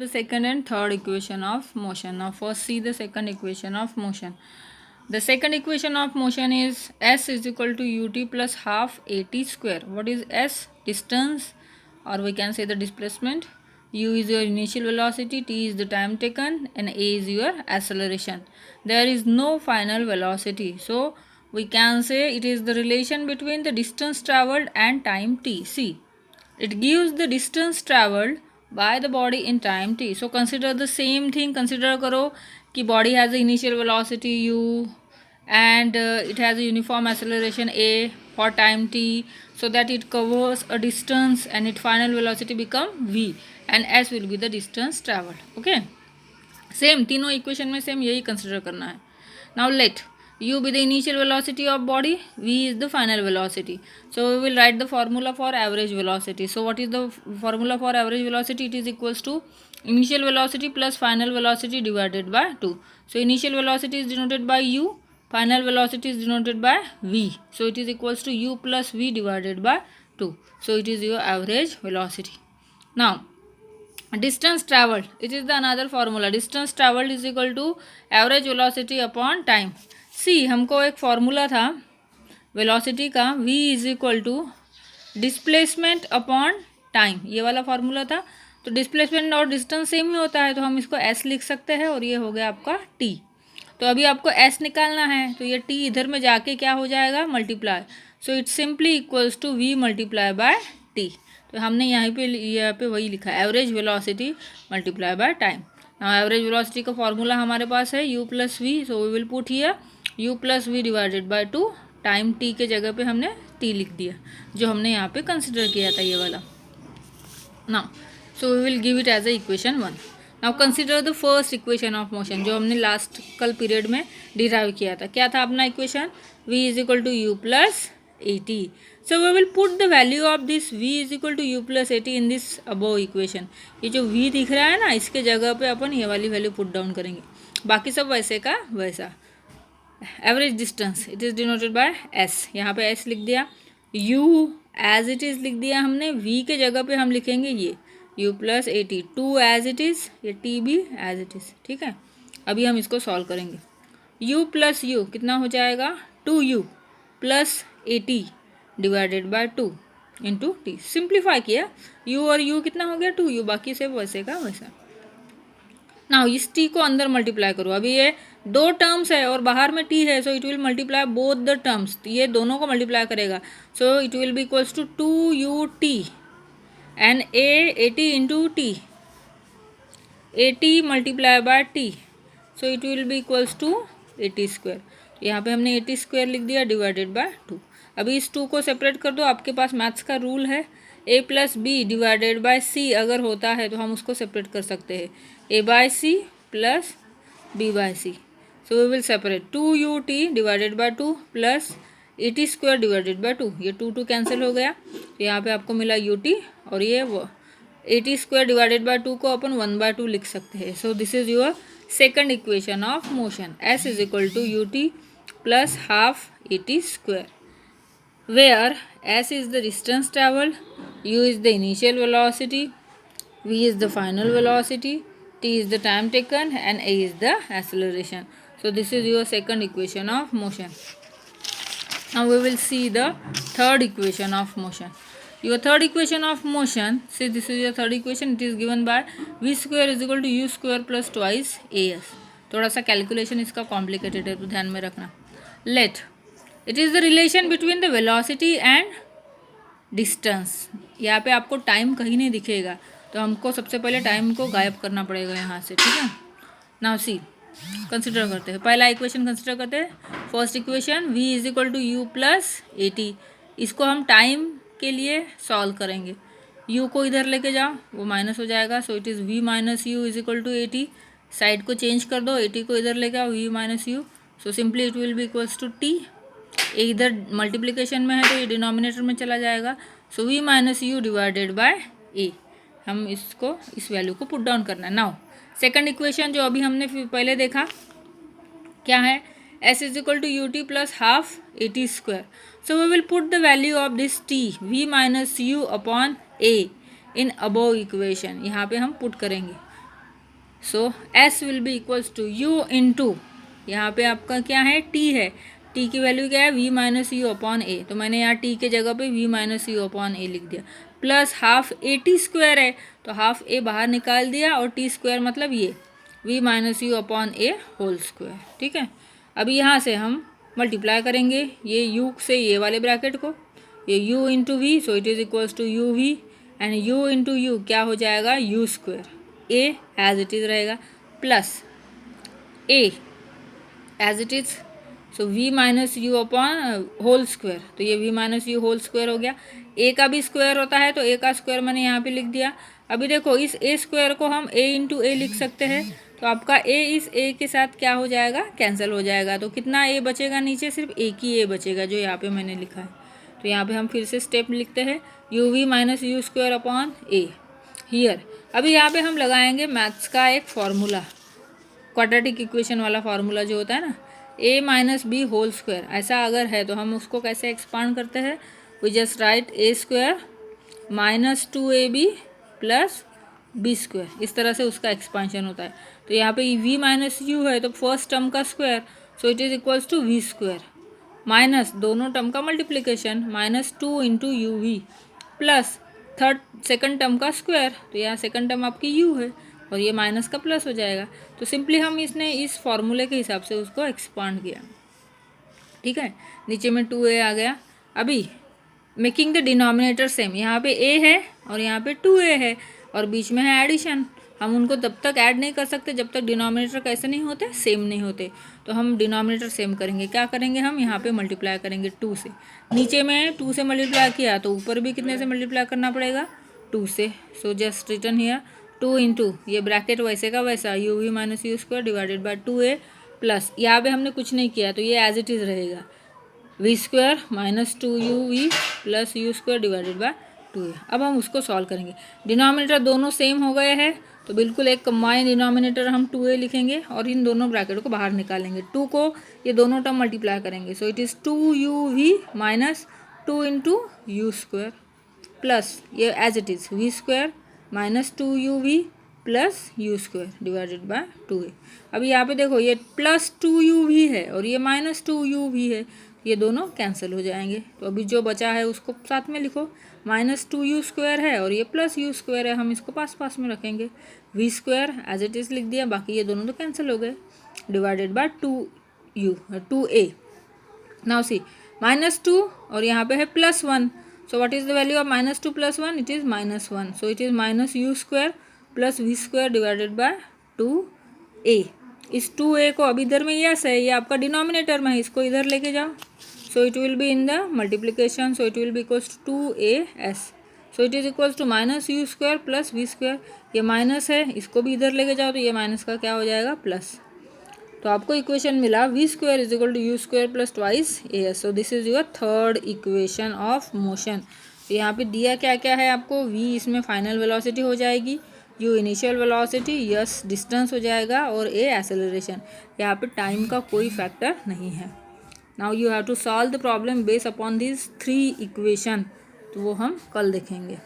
The second and third equation of motion. Now first see the second equation of motion. The second equation of motion is s is equal to ut plus half at square. What is s? Distance, or we can say the displacement. U is your initial velocity, t is the time taken, and a is your acceleration. There is no final velocity, so we can say it is the relation between the distance travelled and time t. See, it gives the distance travelled by the body in time t. So consider the same thing. Consider करो कि body has the initial velocity u and it has a uniform acceleration a for time t, so that it covers a distance and its final velocity become v and s will be the distance travelled. Okay, same तीनों equation में same यही consider करना है. Now let u be the initial velocity of body, v is the final velocity. So we will write the formula for average velocity. So what is the formula for average velocity? It is equals to initial velocity plus final velocity divided by 2. So initial velocity is denoted by u, final velocity is denoted by v. So it is equals to u plus v divided by 2. So it is your average velocity. Now distance travelled, it is the another formula. Distance travelled is equal to average velocity upon time. See हमको एक formula था velocity का, v is equal to displacement upon time, ये वाला formula था. तो displacement और distance same ही होता है, तो हम इसको s लिख सकते हैं और ये हो गया आपका t. तो अभी आपको s निकालना है, तो ये t इधर में जाके क्या हो जाएगा, multiply. So it's simply equals to v multiply by t. तो हमने यहाँ पे वही लिखा है, average velocity multiply by time. Average velocity का फॉर्मूला हमारे पास है u plus v. So we will put here u plus v divided by 2. Time t के जगह पे हमने t लिख दिया, जो हमने यहाँ पे कंसिडर किया था ये वाला. Now so we will give it as a equation 1. Now consider the first equation of motion, जो हमने लास्ट कल पीरियड में डिराइव किया था. क्या था अपना equation? v is equal to u plus a t. So we will put the value of this v is equal to u plus a t in this above equation. ये जो v दिख रहा है ना, इसके जगह पे अपन ये वाली वैल्यू पुट डाउन करेंगे. बाकी सब वैसे का वैसा. Average distance it is denoted by s, यहाँ पे s लिख दिया. u एज इट इज़ लिख दिया हमने, v के जगह पे हम लिखेंगे ये u plus a t. 2 as it is, ये t भी एज इट इज़. ठीक है, अभी हम इसको सॉल्व करेंगे. u प्लस u कितना हो जाएगा, 2u plus a T divided by 2 into T. Simplify किया, u और u कितना हो गया, 2u, बाकी सब वैसे का वैसा. ना इस t को अंदर मल्टीप्लाई करो. अभी ये दो टर्म्स है और बाहर में t है, so it will multiply both the terms. ये दोनों को मल्टीप्लाई करेगा, so it will be equals to 2ut and a t into t. A t multiply by t, so it will be equals to a t square. यहाँ पे हमने ए t square लिख दिया divided by 2. अभी इस 2 को separate कर दो. आपके पास मैथ्स का रूल है, a plus b divided by c अगर होता है तो हम उसको सेपरेट कर सकते हैं, a by c plus b by c. So we will separate 2ut divided by 2 plus a t square divided by 2. ये 2 कैंसिल हो गया, तो यहाँ पे आपको मिला ut, और ये a t square divided by 2 को अपन 1/2 लिख सकते हैं. So this is your second equation of motion. s is equal to ut plus half a t square, where s is the distance travelled, u is the initial velocity, v is the final velocity, t is the time taken, and a is the acceleration. So this is your second equation of motion. Now we will see the third equation of motion. Your third equation of motion, see this is your third equation. It is given by v square is equal to u square plus twice as. थोड़ा सा calculation इसका complicated है, तो ध्यान में रखना. Let it is the relation between the velocity and distance. यहाँ पे आपको टाइम कहीं नहीं दिखेगा, तो हमको सबसे पहले टाइम को गायब करना पड़ेगा यहाँ से. ठीक है, नाउ सी कंसिडर करते हैं. पहला इक्वेशन कंसिडर करते हैं. First equation v is equal to u plus a t. इसको हम टाइम के लिए सॉल्व करेंगे. u को इधर लेके जाओ, वो माइनस हो जाएगा. So it is v minus u is equal to a t. Side को चेंज कर दो, ए टी को इधर लेके आओ, v minus u. So simply it will be equals to t. इधर मल्टीप्लिकेशन में है तो ये डिनोमिनेटर में चला जाएगा. So v minus u divided by a. हम इसको इस वैल्यू को पुट डाउन करना है. नाउ सेकंड इक्वेशन जो अभी हमने पहले देखा क्या है, s is equal to u t plus half a t square. So we will put the value of this t v minus u upon a in above equation. यहाँ पे हम पुट करेंगे so s will be equals to u into, यहाँ पे आपका क्या है, T है, टी की वैल्यू क्या है, वी माइनस यू अपॉन ए, तो मैंने यहाँ टी के जगह पे वी माइनस यू अपॉन ए लिख दिया, plus half a t square है तो हाफ ए बाहर निकाल दिया, और टी स्क्वायर मतलब ये v minus u upon a whole square. ठीक है, अभी यहाँ से हम मल्टीप्लाई करेंगे ये u से ये वाले ब्रैकेट को, ये u into v, so it is equals to u v, and u into u क्या हो जाएगा, u square, a as it is रहेगा, plus a as it is, so v minus u upon whole square, तो ये v minus u whole square हो गया, a का भी स्क्वायर होता है तो a का स्क्वायर मैंने यहाँ पे लिख दिया। अभी देखो इस a स्क्वायर को हम a इंटू ए लिख सकते हैं, तो आपका a इस a के साथ क्या हो जाएगा, कैंसिल हो जाएगा, तो कितना a बचेगा, नीचे सिर्फ एक ही a बचेगा जो यहाँ पे मैंने लिखा है। तो यहाँ पे हम फिर से स्टेप लिखते हैं, u v minus u square upon a here. अभी यहाँ पे हम लगाएंगे मैथ्स का एक फार्मूला, क्वाड्रेटिक इक्वेशन वाला फार्मूला जो होता है ना, a minus b whole square, ऐसा अगर है तो हम उसको कैसे एक्सपांड करते हैं, we just write a square minus 2ab plus b square, इस तरह से उसका एक्सपांशन होता है। तो यहाँ पे v माइनस यू है तो फर्स्ट टर्म का square, so it is equals to v square, minus दोनों टर्म का multiplication minus 2 into u v, plus second term का स्क्वायर, तो यहाँ सेकंड टर्म आपकी u है और ये माइनस का प्लस हो जाएगा। तो सिंपली हम इसने इस फॉर्मूले के हिसाब से उसको एक्सपांड किया। ठीक है, नीचे में 2a आ गया। अभी मेकिंग द डिनोमिनेटर सेम, यहाँ पे a है और यहाँ पे 2a है और बीच में है एडिशन, हम उनको तब तक ऐड नहीं कर सकते जब तक डिनोमिनेटर कैसे नहीं होते, सेम नहीं होते। तो हम डिनोमिनेटर सेम करेंगे, क्या करेंगे, हम यहाँ पे मल्टीप्लाई करेंगे 2 से, नीचे में 2 से मल्टीप्लाई किया तो ऊपर भी कितने से मल्टीप्लाई करना पड़ेगा, 2 से। So just return here 2 into ये ब्रैकेट वैसे का वैसा u v minus u square divided by 2a, plus यहाँ पे हमने कुछ नहीं किया तो ये एज इट इज़ रहेगा, v square minus 2u plus u square divided by 2a। अब हम उसको सॉल्व करेंगे, डिनोमिनेटर दोनों सेम हो गए हैं तो बिल्कुल एक कंबाइन डिनोमिनेटर हम 2a लिखेंगे और इन दोनों ब्रैकेट को बाहर निकालेंगे, 2 को ये दोनों टर्म मल्टीप्लाई करेंगे, so it is 2u minus 2 into u square, plus ये as it is v square minus 2u plus u square divided by 2a। अभी यहाँ पे देखो ये प्लस 2u है और ये माइनस 2u है, ये दोनों कैंसिल हो जाएंगे। तो अभी जो बचा है उसको साथ में लिखो, माइनस 2u स्क्वायर है और ये प्लस यू स्क्वायर है, हम इसको पास पास में रखेंगे, v square as it is लिख दिया, बाकी ये दोनों तो कैंसिल हो गए, divided by 2a। Now see minus 2 और यहाँ पे है plus 1, so what is the value of minus 2 plus 1, it is minus 1, so it is minus u square plus v square divided by 2a। इस 2a को अब इधर में yes है, ये आपका डिनोमिनेटर में है, इसको इधर लेके जाओ, so it will be in the multiplication, so it will be equals to 2as, so it is equals to minus u square plus v square, ये माइनस है इसको भी इधर लेके जाओ तो ये माइनस का क्या हो जाएगा, प्लस। तो आपको इक्वेशन मिला v square is equal to u square plus twice a s, so this is your third equation of motion. तो यहाँ पे दिया क्या क्या है आपको, वी इसमें फाइनल वेलोसिटी हो जाएगी, you initial velocity, yes distance हो जाएगा और ए एक्सेलरेशन। यहाँ पे टाइम का कोई फैक्टर नहीं है। Now you have to solve the problem based upon this 3 equation, तो वो हम कल देखेंगे।